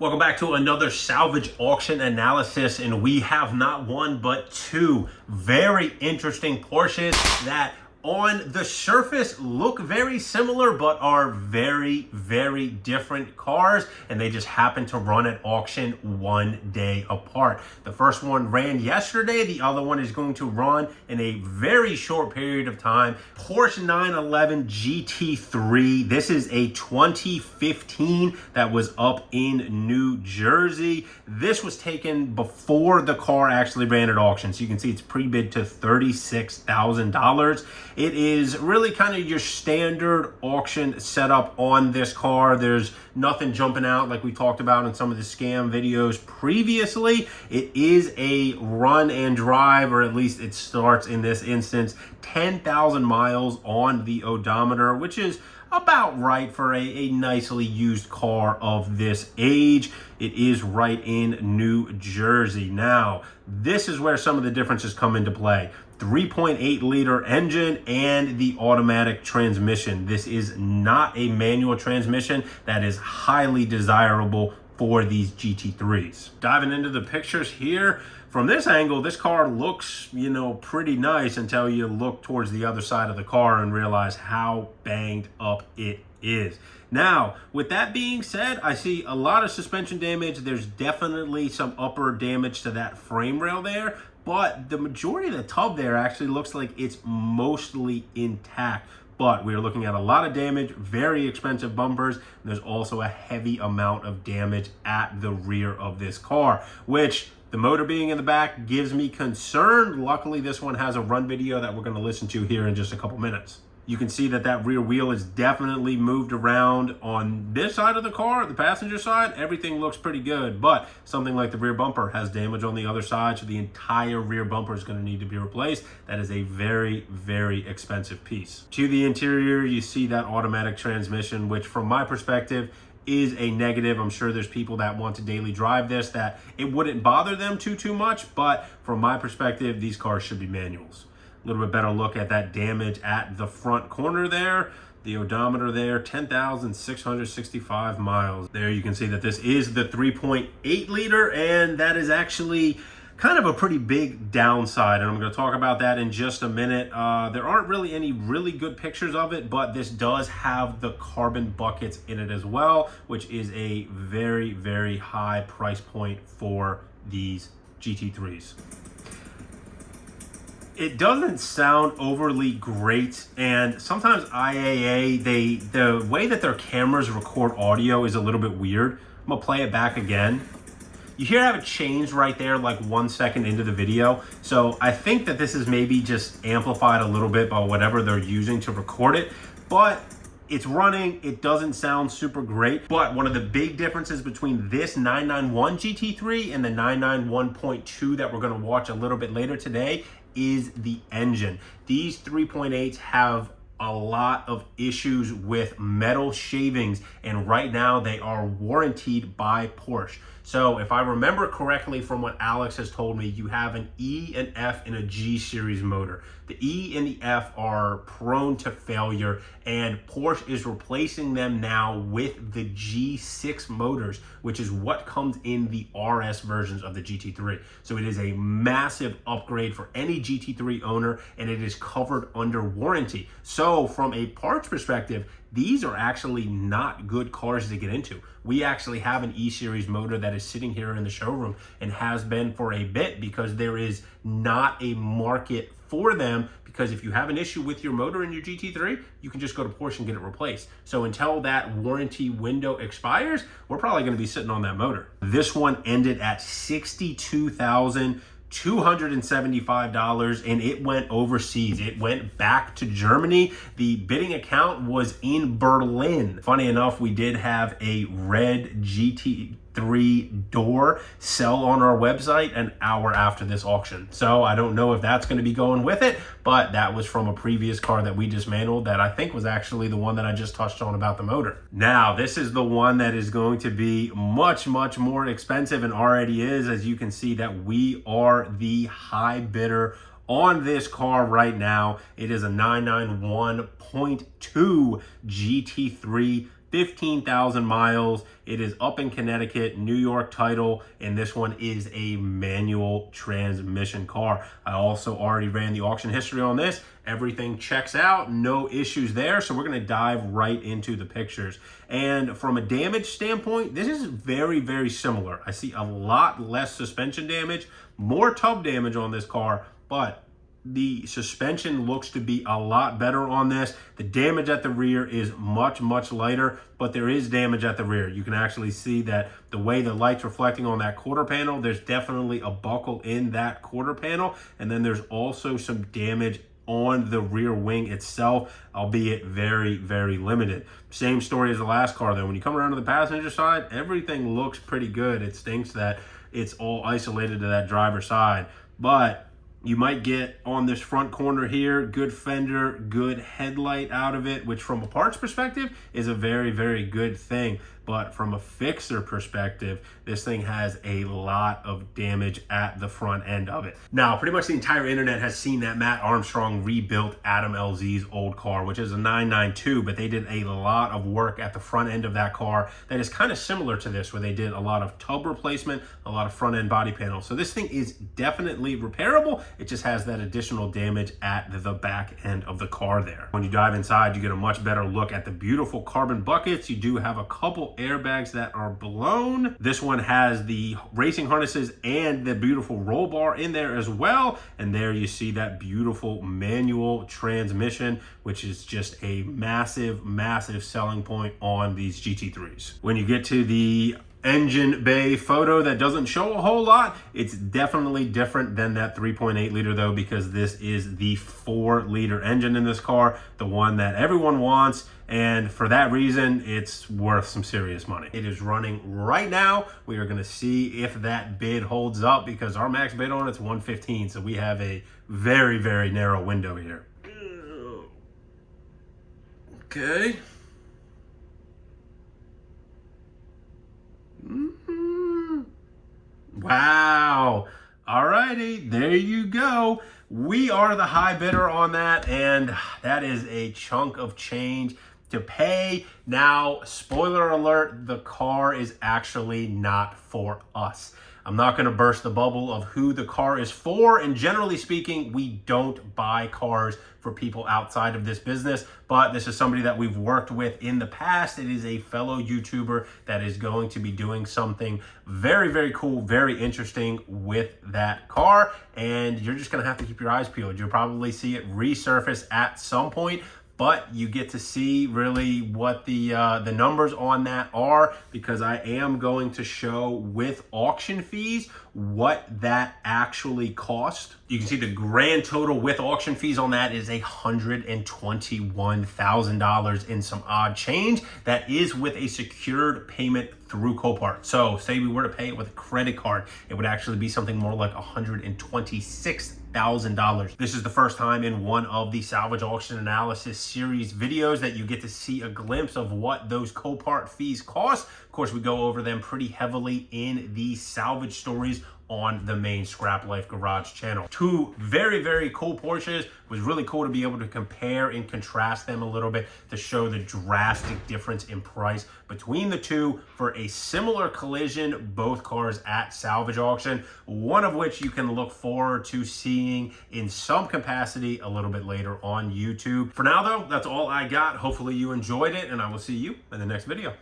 Welcome back to another salvage auction analysis, and we have not one but two very interesting Porsches that on the surface look very similar but are very, very different cars, and they just happen to run at auction one day apart. The first one ran yesterday, the other one is going to run in a very short period of time. Porsche 911 GT3. This is a 2015 that was up in New Jersey. This was taken before the car actually ran at auction, so you can see it's pre-bid to $36,000. It is really kind of your standard auction setup on this car. There's nothing jumping out like we talked about in some of the scam videos previously. It is a run and drive, or at least it starts in this instance, 10,000 miles on the odometer, which is about right for a nicely used car of this age. It is right in New Jersey. Now, this is where some of the differences come into play. 3.8 liter engine and the automatic transmission. This is not a manual transmission. That is highly desirable for these GT3s. Diving into the pictures here, from this angle, this car looks, pretty nice until you look towards the other side of the car and realize how banged up it is. Now, with that being said, I see a lot of suspension damage. There's definitely some upper damage to that frame rail there, but the majority of the tub there actually looks like it's mostly intact. But we're looking at a lot of damage, very expensive bumpers. And there's also a heavy amount of damage at the rear of this car, which the motor being in the back gives me concern. Luckily, this one has a run video that we're going to listen to here in just a couple minutes. You can see that that rear wheel is definitely moved around on this side of the car, the passenger side. Everything looks pretty good, but something like the rear bumper has damage on the other side, so the entire rear bumper is going to need to be replaced. That is a very, very expensive piece. To the interior, you see that automatic transmission, which from my perspective is a negative. I'm sure there's people that want to daily drive this that it wouldn't bother them too much, but from my perspective, these cars should be manuals. A little bit better look at that damage at the front corner there. The odometer there, 10,665 miles. There you can see that this is the 3.8 liter, and that is actually kind of a pretty big downside, and I'm going to talk about that in just a minute. There aren't really any really good pictures of it, but this does have the carbon buckets in it as well, which is a very, very high price point for these GT3s. It doesn't sound overly great, and sometimes IAA, the way that their cameras record audio is a little bit weird. I'm gonna play it back again. You hear how it changed right there, like 1 second into the video. So I think that this is maybe just amplified a little bit by whatever they're using to record it, but it's running. It doesn't sound super great, but one of the big differences between this 991 GT3 and the 991.2 that we're gonna watch a little bit later today is the engine. These 3.8s have a lot of issues with metal shavings, and right now they are warranted by Porsche. So if I remember correctly from what Alex has told me, you have an E, an F, and a G series motor. The E and the F are prone to failure, and Porsche is replacing them now with the G6 motors, which is what comes in the RS versions of the GT3. So it is a massive upgrade for any GT3 owner, and it is covered under warranty. So from a parts perspective, these are actually not good cars to get into. We actually have an E-Series motor that is sitting here in the showroom and has been for a bit, because there is not a market for them, because if you have an issue with your motor in your GT3, you can just go to Porsche and get it replaced. So until that warranty window expires, we're probably going to be sitting on that motor. This one ended at $62,275, and it went overseas. It went back to Germany. The bidding account was in Berlin. Funny enough, we did have a red GT3 door sell on our website an hour after this auction. So I don't know if that's going to be going with it, but that was from a previous car that we dismantled that I think was actually the one that I just touched on about the motor. Now, this is the one that is going to be much more expensive, and already is, as you can see that we are the high bidder on this car right now. It is a 991.2 GT3 15,000 miles. It is up in Connecticut, New York title, and this one is a manual transmission car. I also already ran the auction history on this. Everything checks out, no issues there. So we're gonna dive right into the pictures. And from a damage standpoint, this is very, very similar. I see a lot less suspension damage, more tub damage on this car, but the suspension looks to be a lot better on this. The damage at the rear is much, much lighter, but there is damage at the rear. You can actually see that the way the light's reflecting on that quarter panel, there's definitely a buckle in that quarter panel. And then there's also some damage on the rear wing itself, albeit very, very limited. Same story as the last car though. When you come around to the passenger side, everything looks pretty good. It stinks that it's all isolated to that driver's side, but you might get on this front corner here, good fender, good headlight out of it, which from a parts perspective is a very, very good thing. But from a fixer perspective, this thing has a lot of damage at the front end of it. Now, pretty much the entire internet has seen that Matt Armstrong rebuilt Adam LZ's old car, which is a 992, but they did a lot of work at the front end of that car that is kind of similar to this, where they did a lot of tub replacement, a lot of front end body panels. So this thing is definitely repairable. It just has that additional damage at the back end of the car there. When you dive inside, you get a much better look at the beautiful carbon buckets. You do have a couple airbags that are blown. This one has the racing harnesses and the beautiful roll bar in there as well. And there you see that beautiful manual transmission, which is just a massive, massive selling point on these GT3s. When you get to the engine bay photo that doesn't show a whole lot, it's definitely different than that 3.8 liter though, because this is the 4-liter engine in this car, the one that everyone wants, and for that reason it's worth some serious money. It is running right now. We are going to see if that bid holds up, because our max bid on it's 115, so we have a very, very narrow window here. Okay. Wow. Alrighty, there you go. We are the high bidder on that, and that is a chunk of change to pay. Now, spoiler alert, the car is actually not for us. I'm not going to burst the bubble of who the car is for, and generally speaking, we don't buy cars for people outside of this business, but this is somebody that we've worked with in the past. It is a fellow YouTuber that is going to be doing something very, very cool, very interesting with that car, and you're just going to have to keep your eyes peeled. You'll probably see it resurface at some point, but you get to see really what the numbers on that are, because I am going to show with auction fees what that actually cost. You can see the grand total with auction fees on that is $121,000 in some odd change. That is with a secured payment through Copart. So say we were to pay it with a credit card, it would actually be something more like $126,000. This is the first time in one of the Salvage Auction Analysis series videos that you get to see a glimpse of what those Copart fees cost. Of course, we go over them pretty heavily in the Salvage Stories on the main Scrap Life Garage channel. Two very, very cool Porsches. It was really cool to be able to compare and contrast them a little bit to show the drastic difference in price between the two for a similar collision, both cars at Salvage Auction, one of which you can look forward to seeing in some capacity a little bit later on YouTube. For now though, that's all I got. Hopefully you enjoyed it, and I will see you in the next video.